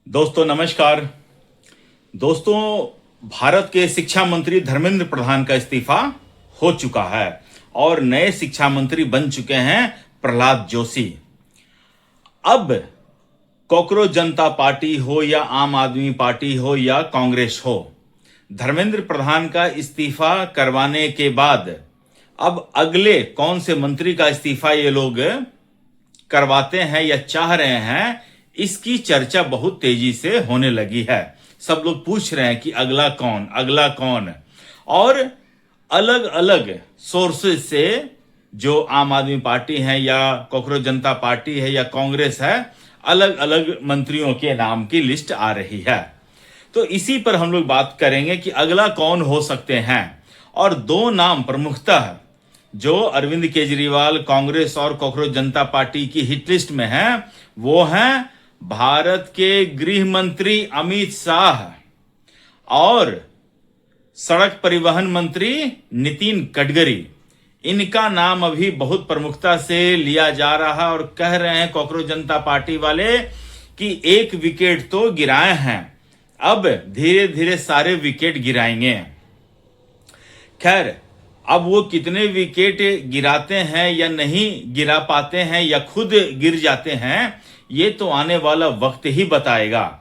दोस्तों नमस्कार। दोस्तों, भारत के शिक्षा मंत्री धर्मेंद्र प्रधान का इस्तीफा हो चुका है और नए शिक्षा मंत्री बन चुके हैं प्रहलाद जोशी। अब कॉकरोच जनता पार्टी हो या आम आदमी पार्टी हो या कांग्रेस हो, धर्मेंद्र प्रधान का इस्तीफा करवाने के बाद अब अगले कौन से मंत्री का इस्तीफा ये लोग करवाते हैं या चाह रहे हैं, इसकी चर्चा बहुत तेजी से होने लगी है। सब लोग पूछ रहे हैं कि अगला कौन। और अलग अलग सोर्सेज से जो आम आदमी पार्टी है या कॉकरोच जनता पार्टी है या कांग्रेस है, अलग अलग मंत्रियों के नाम की लिस्ट आ रही है। तो इसी पर हम लोग बात करेंगे कि अगला कौन हो सकते हैं। और दो नाम प्रमुखतः जो अरविंद केजरीवाल कांग्रेस और कॉकरोच जनता पार्टी की हिट लिस्ट में हैं, वो हैं भारत के गृह मंत्री अमित शाह और सड़क परिवहन मंत्री नितिन गडकरी। इनका नाम अभी बहुत प्रमुखता से लिया जा रहा है और कह रहे हैं कॉकरोच जनता पार्टी वाले कि एक विकेट तो गिराए हैं, अब धीरे धीरे सारे विकेट गिराएंगे। खैर, अब वो कितने विकेट गिराते हैं या नहीं गिरा पाते हैं या खुद गिर जाते हैं, ये तो आने वाला वक्त ही बताएगा।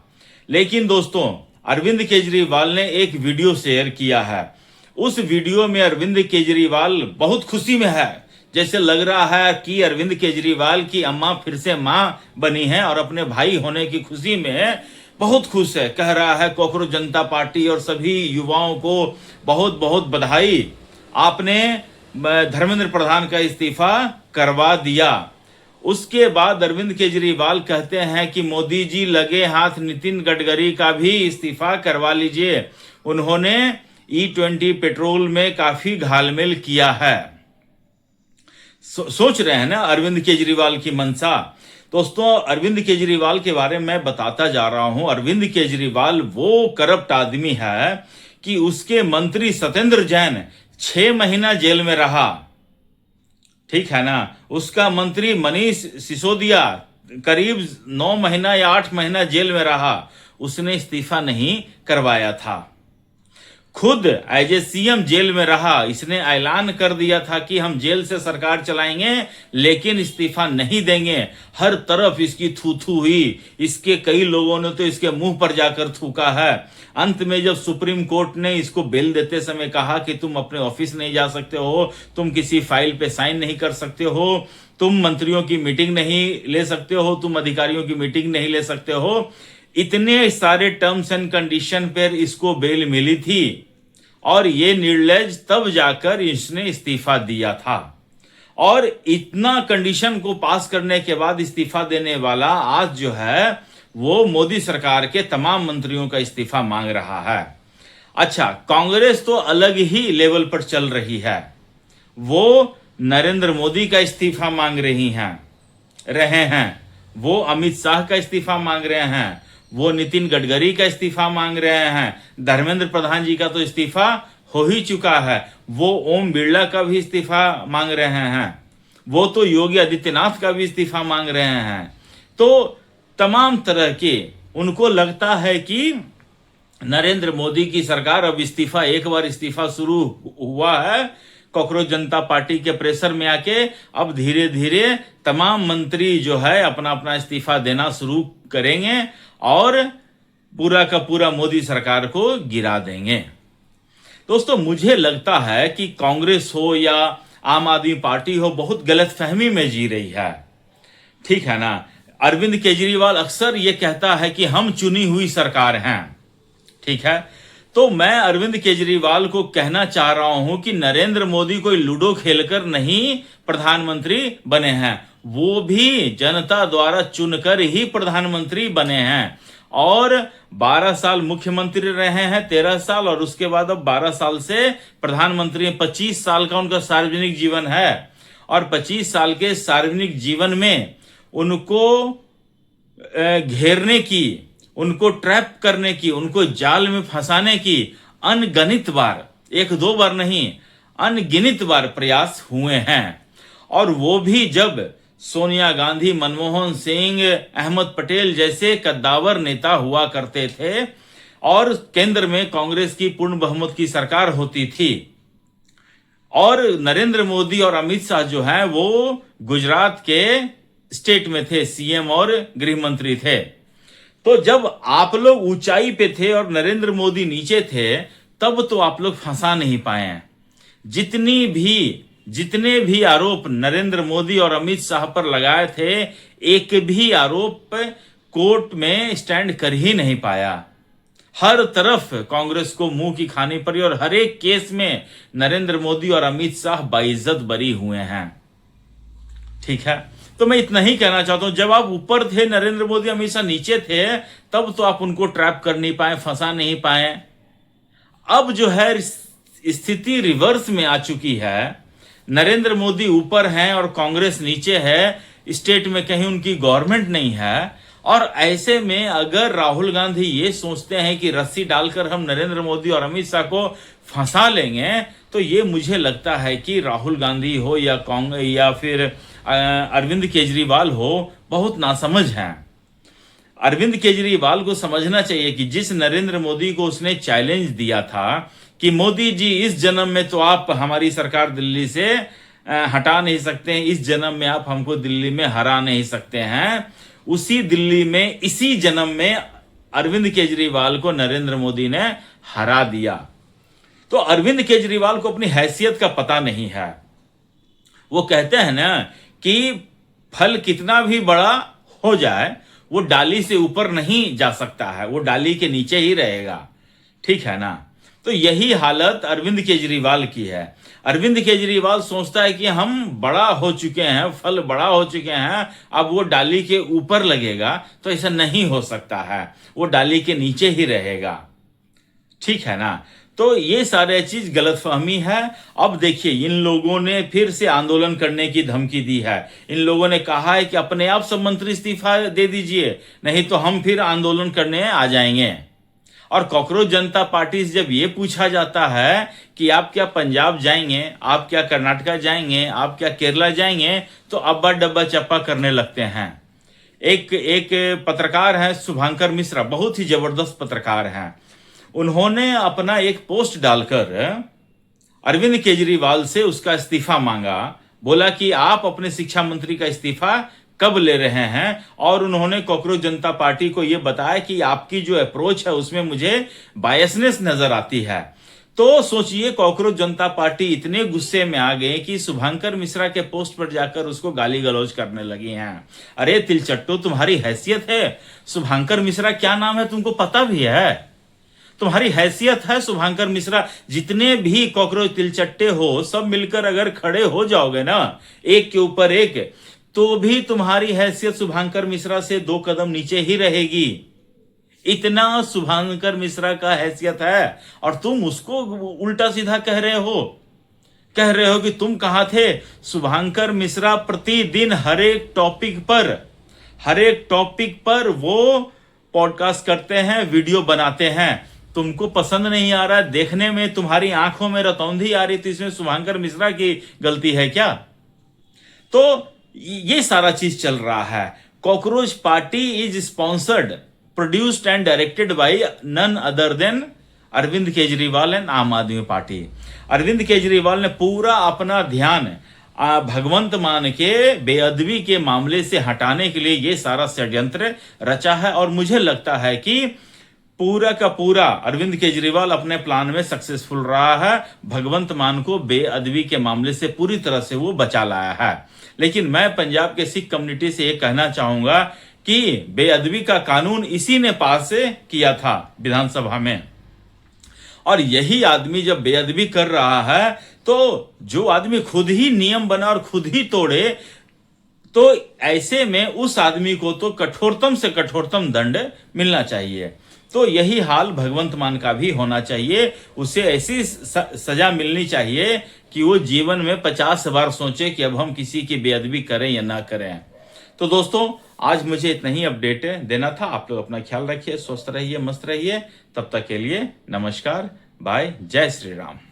लेकिन दोस्तों, अरविंद केजरीवाल ने एक वीडियो शेयर किया है। उस वीडियो में अरविंद केजरीवाल बहुत खुशी में है, जैसे लग रहा है कि अरविंद केजरीवाल की अम्मा फिर से मां बनी है और अपने भाई होने की खुशी में बहुत खुश है। कह रहा है कॉकरोच जनता पार्टी और सभी युवाओं को बहुत बहुत बधाई, आपने धर्मेंद्र प्रधान का इस्तीफा करवा दिया। उसके बाद अरविंद केजरीवाल कहते हैं कि मोदी जी लगे हाथ नितिन गडकरी का भी इस्तीफा करवा लीजिए, उन्होंने E20 पेट्रोल में काफी घालमेल किया है। सोच रहे हैं ना अरविंद केजरीवाल की मंशा। दोस्तों, अरविंद केजरीवाल के बारे में मैं बताता जा रहा हूं। अरविंद केजरीवाल वो करप्ट आदमी है कि उसके मंत्री सत्येंद्र जैन 6 महीना जेल में रहा, ठीक है ना। उसका मंत्री मनीष सिसोदिया करीब 9 महीना या 8 महीना जेल में रहा, उसने इस्तीफा नहीं करवाया था। खुद एज ए सीएम जेल में रहा, इसने ऐलान कर दिया था कि हम जेल से सरकार चलाएंगे लेकिन इस्तीफा नहीं देंगे। हर तरफ इसकी थू थू हुई, इसके कई लोगों ने तो इसके मुंह पर जाकर थूका है। अंत में जब सुप्रीम कोर्ट ने इसको बेल देते समय कहा कि तुम अपने ऑफिस नहीं जा सकते हो, तुम किसी फाइल पे साइन नहीं कर सकते हो, तुम मंत्रियों की मीटिंग नहीं ले सकते हो, तुम अधिकारियों की मीटिंग नहीं ले सकते हो, इतने सारे टर्म्स एंड कंडीशन पर इसको बेल मिली थी और ये निर्लज तब जाकर इसने इस्तीफा दिया था। और इतना कंडीशन को पास करने के बाद इस्तीफा देने वाला आज जो है वो मोदी सरकार के तमाम मंत्रियों का इस्तीफा मांग रहा है। अच्छा, कांग्रेस तो अलग ही लेवल पर चल रही है। वो नरेंद्र मोदी का इस्तीफा मांग रहे हैं, वो अमित शाह का इस्तीफा मांग रहे हैं, वो नितिन गडकरी का इस्तीफा मांग रहे हैं। धर्मेंद्र प्रधान जी का तो इस्तीफा हो ही चुका है। वो ओम बिरला का भी इस्तीफा मांग रहे हैं, वो तो योगी आदित्यनाथ का भी इस्तीफा मांग रहे हैं। तो तमाम तरह के उनको लगता है कि नरेंद्र मोदी की सरकार अब एक बार इस्तीफा शुरू हुआ है कॉकरोच जनता पार्टी के प्रेशर में आके, अब धीरे धीरे तमाम मंत्री जो है अपना अपना इस्तीफा देना शुरू करेंगे और पूरा का पूरा मोदी सरकार को गिरा देंगे। दोस्तों, मुझे लगता है कि कांग्रेस हो या आम आदमी पार्टी हो बहुत गलतफहमी में जी रही है, ठीक है ना। अरविंद केजरीवाल अक्सर ये कहता है कि हम चुनी हुई सरकार हैं, ठीक है। तो मैं अरविंद केजरीवाल को कहना चाह रहा हूं कि नरेंद्र मोदी कोई लूडो खेलकर नहीं प्रधानमंत्री बने हैं, वो भी जनता द्वारा चुनकर ही प्रधानमंत्री बने हैं। और 12 साल मुख्यमंत्री रहे हैं, 13 साल, और उसके बाद अब 12 साल से प्रधानमंत्री। 25 साल का उनका सार्वजनिक जीवन है और 25 साल के सार्वजनिक जीवन में उनको घेरने की, उनको ट्रैप करने की, उनको जाल में फंसाने की अनगिनत बार, 1-2 बार नहीं, अनगिनत बार प्रयास हुए हैं। और वो भी जब सोनिया गांधी, मनमोहन सिंह, अहमद पटेल जैसे कद्दावर नेता हुआ करते थे और केंद्र में कांग्रेस की पूर्ण बहुमत की सरकार होती थी। और नरेंद्र मोदी और अमित शाह जो है वो गुजरात के स्टेट में थे, सीएम और गृह मंत्री थे। तो जब आप लोग ऊंचाई पे थे और नरेंद्र मोदी नीचे थे, तब तो आप लोग फंसा नहीं पाए। जितने भी आरोप नरेंद्र मोदी और अमित शाह पर लगाए थे, एक भी आरोप कोर्ट में स्टैंड कर ही नहीं पाया। हर तरफ कांग्रेस को मुंह की खानी पड़ी और हर एक केस में नरेंद्र मोदी और अमित शाह बाइज्जत बरी हुए हैं। ठीक है, तो मैं इतना ही कहना चाहता हूं, जब आप ऊपर थे, नरेंद्र मोदी अमित शाह नीचे थे, तब तो आप उनको ट्रैप कर नहीं पाए, फंसा नहीं पाए। अब जो है स्थिति रिवर्स में आ चुकी है। नरेंद्र मोदी ऊपर हैं और कांग्रेस नीचे है, स्टेट में कहीं उनकी गवर्नमेंट नहीं है। और ऐसे में अगर राहुल गांधी ये सोचते हैं कि रस्सी डालकर हम नरेंद्र मोदी और अमित शाह को फंसा लेंगे, तो ये मुझे लगता है कि राहुल गांधी हो या फिर अरविंद केजरीवाल हो, बहुत नासमझ हैं। अरविंद केजरीवाल को समझना चाहिए कि जिस नरेंद्र मोदी को उसने चैलेंज दिया था कि मोदी जी इस जन्म में तो आप हमारी सरकार दिल्ली से हटा नहीं सकते हैं, इस जन्म में आप हमको दिल्ली में हरा नहीं सकते हैं, उसी दिल्ली में इसी जन्म में अरविंद केजरीवाल को नरेंद्र मोदी ने हरा दिया। तो अरविंद केजरीवाल को अपनी हैसियत का पता नहीं है। वो कहते हैं ना कि फल कितना भी बड़ा हो जाए, वो डाली से ऊपर नहीं जा सकता है, वो डाली के नीचे ही रहेगा। ठीक है ना? तो यही हालत अरविंद केजरीवाल की है। अरविंद केजरीवाल सोचता है कि हम बड़ा हो चुके हैं, फल बड़ा हो चुके हैं, अब वो डाली के ऊपर लगेगा, तो ऐसा नहीं हो सकता है, वो डाली के नीचे ही रहेगा। ठीक है ना? तो ये सारे चीज गलतफहमी है। अब देखिए, इन लोगों ने फिर से आंदोलन करने की धमकी दी है। इन लोगों ने कहा है कि अपने आप सब मंत्री इस्तीफा दे दीजिए, नहीं तो हम फिर आंदोलन करने आ जाएंगे। और कॉकरोच जनता पार्टी से जब ये पूछा जाता है कि आप क्या पंजाब जाएंगे, आप क्या कर्नाटका जाएंगे, आप क्या केरला जाएंगे, तो अब्बा डब्बा चप्पा करने लगते हैं। एक पत्रकार है शुभांकर मिश्रा, बहुत ही जबरदस्त पत्रकार हैं। उन्होंने अपना एक पोस्ट डालकर अरविंद केजरीवाल से उसका इस्तीफा मांगा, बोला कि आप अपने शिक्षा मंत्री का इस्तीफा कब ले रहे हैं। और उन्होंने कॉकरोच जनता पार्टी को यह बताया कि आपकी जो अप्रोच है उसमें मुझे बायसनेस नजर आती है। तो सोचिए, कॉकरोच जनता पार्टी इतने गुस्से में आ गए कि शुभांकर मिश्रा के पोस्ट पर जाकर उसको गाली गलौज करने लगी हैं। अरे तिलचट्टो, तुम्हारी हैसियत है? शुभांकर मिश्रा क्या नाम है तुमको पता भी है? तुम्हारी हैसियत है? शुभांकर मिश्रा, जितने भी कॉकरोच तिलचट्टे हो सब मिलकर अगर खड़े हो जाओगे ना एक के ऊपर एक, तो भी तुम्हारी हैसियत शुभांकर मिश्रा से 2 कदम नीचे ही रहेगी। इतना शुभांकर मिश्रा का हैसियत है और तुम उसको उल्टा सीधा कह रहे हो कि तुम कहां थे। शुभांकर मिश्रा प्रतिदिन हर एक टॉपिक पर वो पॉडकास्ट करते हैं, वीडियो बनाते हैं। तुमको पसंद नहीं आ रहा है, देखने में तुम्हारी आंखों में रतौंधी आ रही, तो इसमें शुभांकर मिश्रा की गलती है क्या? तो ये सारा चीज चल रहा है। Cockroach party is sponsored, produced and directed by none other than Arvind Kejriwal and Aam Aadmi party. Arvind Kejriwal ने पूरा अपना ध्यान भगवंत मान के बेअदबी के मामले से हटाने के लिए ये सारा षड्यंत्र रचा है। और मुझे लगता है कि पूरा का पूरा अरविंद केजरीवाल अपने प्लान में सक्सेसफुल रहा है। भगवंत मान को बेअदबी के मामले से पूरी तरह से वो बचा लाया है। लेकिन मैं पंजाब के सिख कम्युनिटी से ये कहना चाहूंगा कि बेअदबी का कानून इसी ने पास किया था विधानसभा में, और यही आदमी जब बेअदबी कर रहा है, तो जो आदमी खुद ही नियम बना और खुद ही तोड़े, तो ऐसे में उस आदमी को तो कठोरतम से कठोरतम दंड मिलना चाहिए। तो यही हाल भगवंत मान का भी होना चाहिए। उसे ऐसी सजा मिलनी चाहिए कि वो जीवन में 50 बार सोचे कि अब हम किसी की बेअदबी करें या ना करें। तो दोस्तों, आज मुझे इतना ही अपडेट देना था। आप लोग अपना ख्याल रखिए, स्वस्थ रहिए, मस्त रहिए। तब तक के लिए नमस्कार, बाय, जय श्री राम।